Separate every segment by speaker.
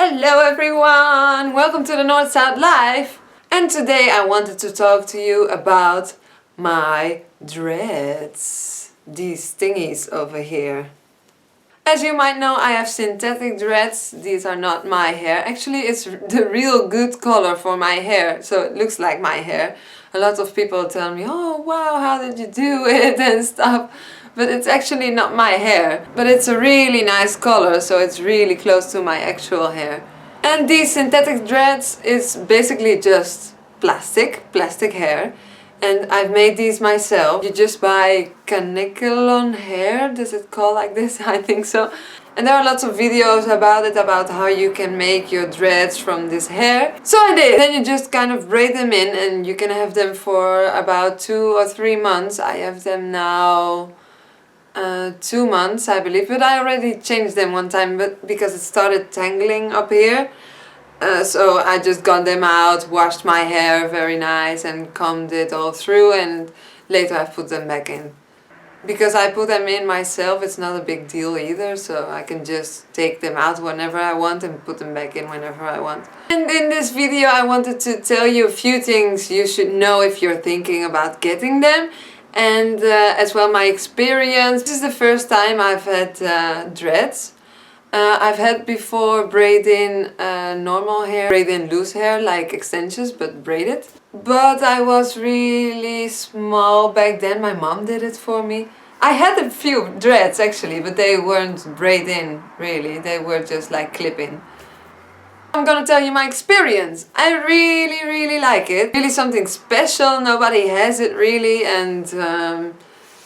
Speaker 1: Hello everyone! Welcome to the North South Life! And today I wanted to talk to you about my dreads. These thingies over here. As you might know, I have synthetic dreads. These are not my hair. Actually, it's the real good color for my hair, so it looks like my hair. A lot of people tell me, oh wow, how did you do it and stuff. But it's actually not my hair. But it's a really nice color, so it's really close to my actual hair. And these synthetic dreads is basically just plastic hair. And I've made these myself. You just buy Caniculon hair, does it call like this? I think so. And there are lots of videos about it, about how you can make your dreads from this hair. So I did. Then you just kind of braid them in and you can have them for about 2 or 3 months. I have them now 2 months, I believe. But I already changed them one time because it started tangling up here. So I just got them out, washed my hair very nice and combed it all through, and later I put them back in. Because I put them in myself, it's not a big deal either, so I can just take them out whenever I want and put them back in whenever I want. And in this video I wanted to tell you a few things you should know if you're thinking about getting them, and as well my experience. This is the first time I've had dreads. I've had before braid-in normal hair, braid-in loose hair like extensions, but braided. But I was really small back then. My mom did it for me. I had a few dreads actually, but they weren't braid-in really. They were just like clip-in. I'm gonna tell you my experience. I really like it. Really something special. Nobody has it really, and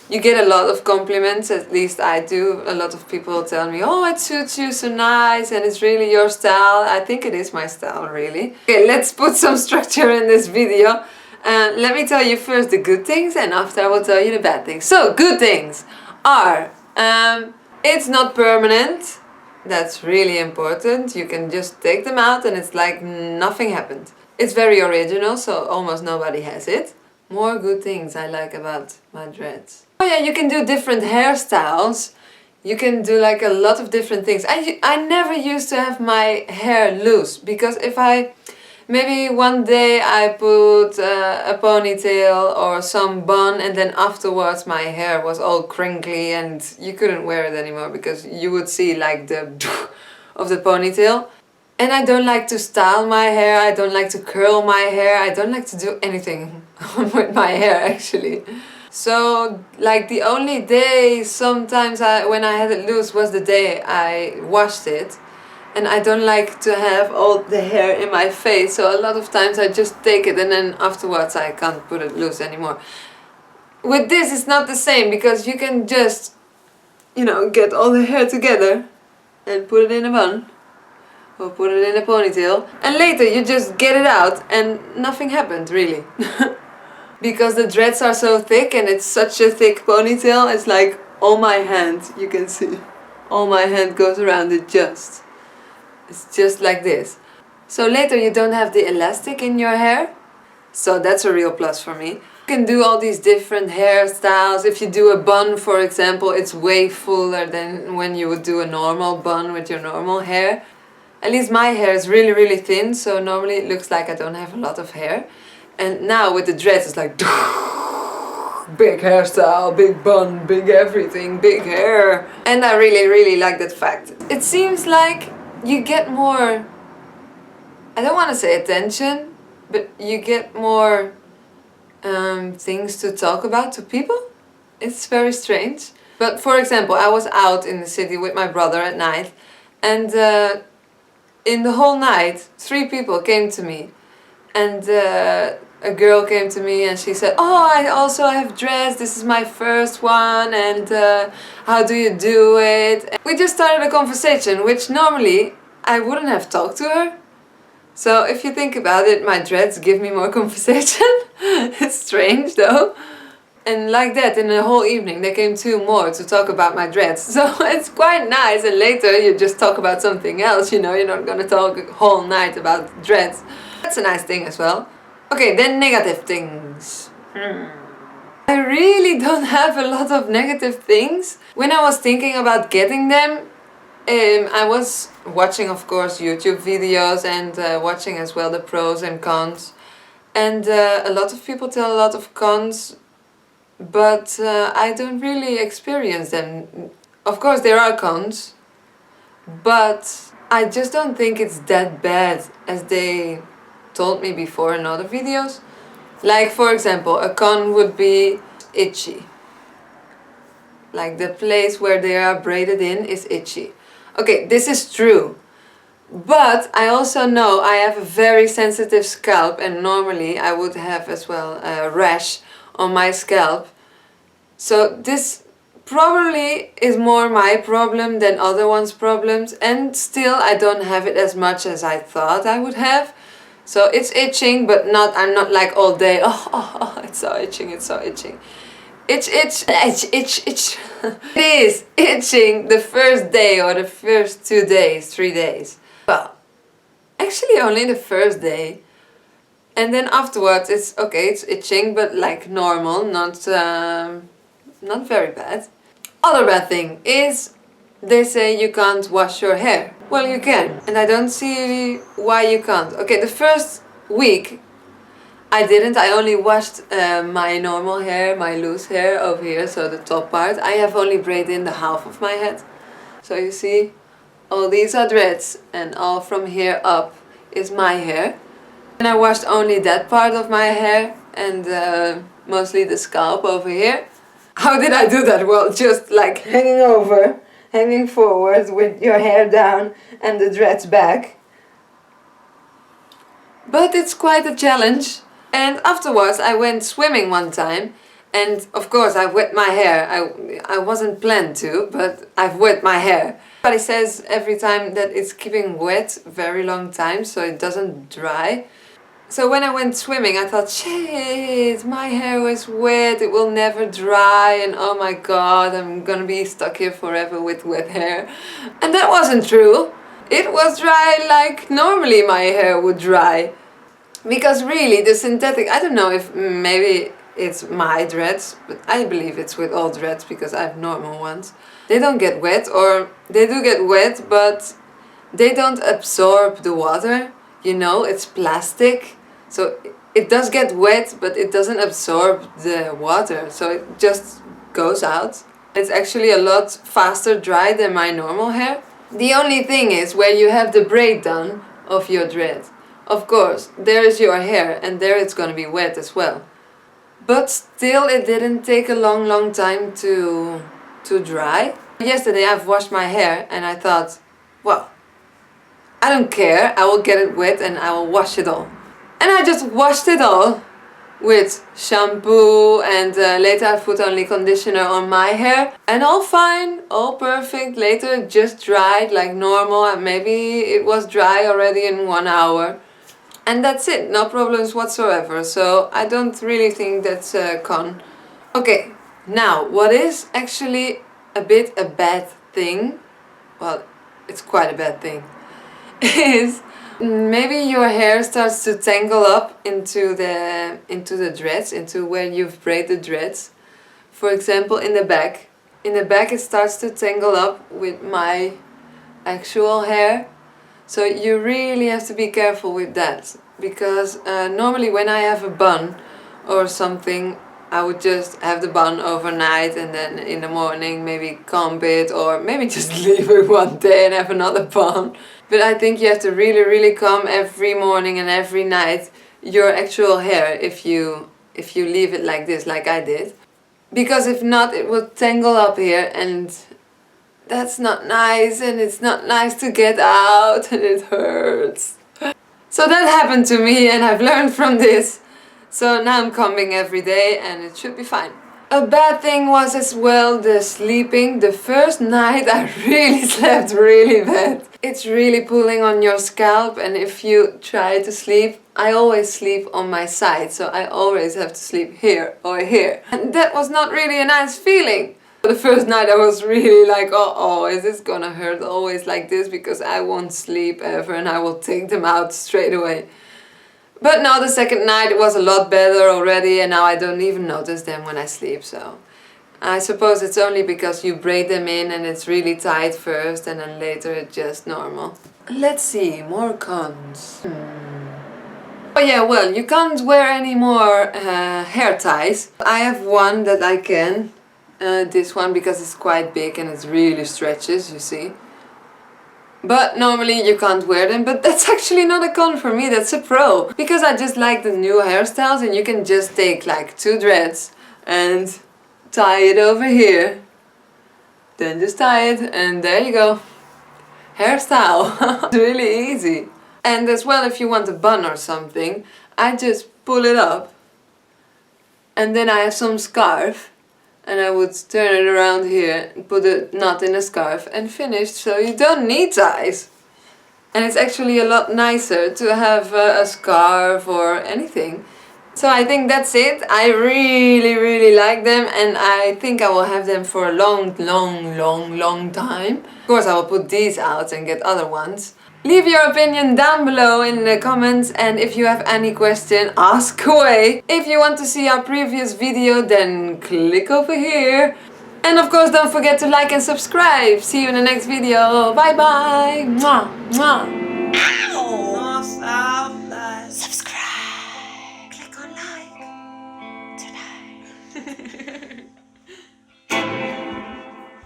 Speaker 1: you get a lot of compliments, at least I do. A lot of people tell me, oh, it suits you so nice and it's really your style. I think it is my style, really. Okay, let's put some structure in this video. Let me tell you first the good things and after I will tell you the bad things. So, good things are, it's not permanent. That's really important. You can just take them out and it's like nothing happened. It's very original, so almost nobody has it. More good things I like about my dreads. Oh yeah, you can do different hairstyles. You can do like a lot of different things. I never used to have my hair loose because if maybe one day I put a ponytail or some bun and then afterwards my hair was all crinkly and you couldn't wear it anymore because you would see like the of the ponytail. And I don't like to style my hair, I don't like to curl my hair, I don't like to do anything with my hair actually. So like the only day sometimes when I had it loose was the day I washed it. And I don't like to have all the hair in my face, so a lot of times I just take it and then afterwards I can't put it loose anymore. With this it's not the same because you can just, you know, get all the hair together and put it in a bun. Or put it in a ponytail, and later you just get it out and nothing happened really. Because the dreads are so thick and it's such a thick ponytail, it's like all my hand, you can see. All my hand goes around it just. It's just like this. So later you don't have the elastic in your hair, so that's a real plus for me. You can do all these different hairstyles. If you do a bun, for example, it's way fuller than when you would do a normal bun with your normal hair. At least my hair is really thin, so normally it looks like I don't have a lot of hair. And now with the dreads it's like big hairstyle, big bun, big everything, big hair. And I really like that fact. It seems like you get more, I don't want to say attention, but you get more things to talk about to people. It's very strange. But for example, I was out in the city with my brother at night, and in the whole night, 3 people came to me, and a girl came to me and she said, oh, I also have dreads, this is my first one, and how do you do it? And we just started a conversation, which normally I wouldn't have talked to her. So if you think about it, my dreads give me more conversation. It's strange though. And like that, in the whole evening, there came 2 more to talk about my dreads. So it's quite nice, and later you just talk about something else, you know, you're not gonna talk a whole night about dreads. That's a nice thing as well. Okay, then negative things. I really don't have a lot of negative things. When I was thinking about getting them, I was watching, of course, YouTube videos and watching as well the pros and cons. And a lot of people tell a lot of cons, but I don't really experience them. Of course, there are cons, but I just don't think it's that bad as they told me before in other videos. Like, for example, a con would be itchy. Like the place where they are braided in is itchy. Okay, this is true. But I also know I have a very sensitive scalp, and normally I would have as well a rash on my scalp. So this probably is more my problem than other ones' problems, and still I don't have it as much as I thought I would have. So it's itching, but I'm not like all day, oh, it's so itching, it's so itching. Itch. It is itching the first day or the first 2 days, 3 days. Well, actually only the first day. And then afterwards it's okay, it's itching, but like normal, not very bad. Other bad thing is they say you can't wash your hair. Well, you can, and I don't see why you can't. Okay, the first week I didn't. I only washed my normal hair, my loose hair over here, so the top part. I have only braided in the half of my head. So you see, all these are dreads, and all from here up is my hair. And I washed only that part of my hair, and mostly the scalp over here. How did I do that? Well, just like hanging forward with your hair down and the dreads back. But it's quite a challenge. And afterwards I went swimming one time, and of course I've wet my hair. I wasn't planned to, but I've wet my hair. Everybody says every time that it's keeping wet very long time so it doesn't dry. So when I went swimming I thought, shit, my hair was wet, it will never dry, and oh my god, I'm gonna be stuck here forever with wet hair. And that wasn't true. It was dry like normally my hair would dry. Because really, the synthetic, I don't know if maybe it's my dreads, but I believe it's with all dreads because I have normal ones. They don't get wet, or they do get wet, but they don't absorb the water. You know, it's plastic. So it does get wet, but it doesn't absorb the water. So it just goes out. It's actually a lot faster dry than my normal hair. The only thing is where you have the braid done of your dread. Of course, there is your hair, and there it's gonna be wet as well. But still, it didn't take a long time to dry. Yesterday I've washed my hair and I thought, well, I don't care, I will get it wet and I will wash it all. And I just washed it all with shampoo, and later I put only conditioner on my hair, and all fine, all perfect. Later it just dried like normal, and maybe it was dry already in 1 hour. And that's it, no problems whatsoever, so I don't really think that's a con. Okay, now what is actually a bit a bad thing, well, it's quite a bad thing, is maybe your hair starts to tangle up into the dreads, into where you've braided dreads. For example, in the back. In the back it starts to tangle up with my actual hair. So you really have to be careful with that, because normally when I have a bun or something, I would just have the bun overnight and then in the morning maybe comb it, or maybe just leave it one day and have another bun. But I think you have to really comb every morning and every night your actual hair if you leave it like this, like I did. Because if not, it will tangle up here, and that's not nice, and it's not nice to get out, and it hurts. So that happened to me, and I've learned from this. So now I'm combing every day and it should be fine. A bad thing was as well the sleeping. The first night I really slept really bad. It's really pulling on your scalp, and if you try to sleep, I always sleep on my side, so I always have to sleep here or here. And that was not really a nice feeling. The first night I was really like, oh, is this gonna hurt always like this? Because I won't sleep ever and I will take them out straight away. But now the second night it was a lot better already, and now I don't even notice them when I sleep, so I suppose it's only because you braid them in and it's really tight first and then later it's just normal. Let's see, more cons. Oh yeah, well, you can't wear any more hair ties. I have one that I can. This one because it's quite big and it really stretches, you see. But normally you can't wear them, but that's actually not a con for me, that's a pro. Because I just like the new hairstyles and you can just take like 2 dreads and tie it over here. Then just tie it and there you go. Hairstyle. It's really easy. And as well, if you want a bun or something, I just pull it up and then I have some scarf and I would turn it around here and put a knot in a scarf and finished, so you don't need ties. And it's actually a lot nicer to have a scarf or anything. So I think that's it. I really like them and I think I will have them for a long time. Of course I will put these out and get other ones. Leave your opinion down below in the comments, and if you have any question, ask away. If you want to see our previous video, then click over here. And of course don't forget to like and subscribe. See you in the next video. Bye bye. Mwah, mwah.
Speaker 2: North, south, life.
Speaker 1: Subscribe. Click on like. Tonight.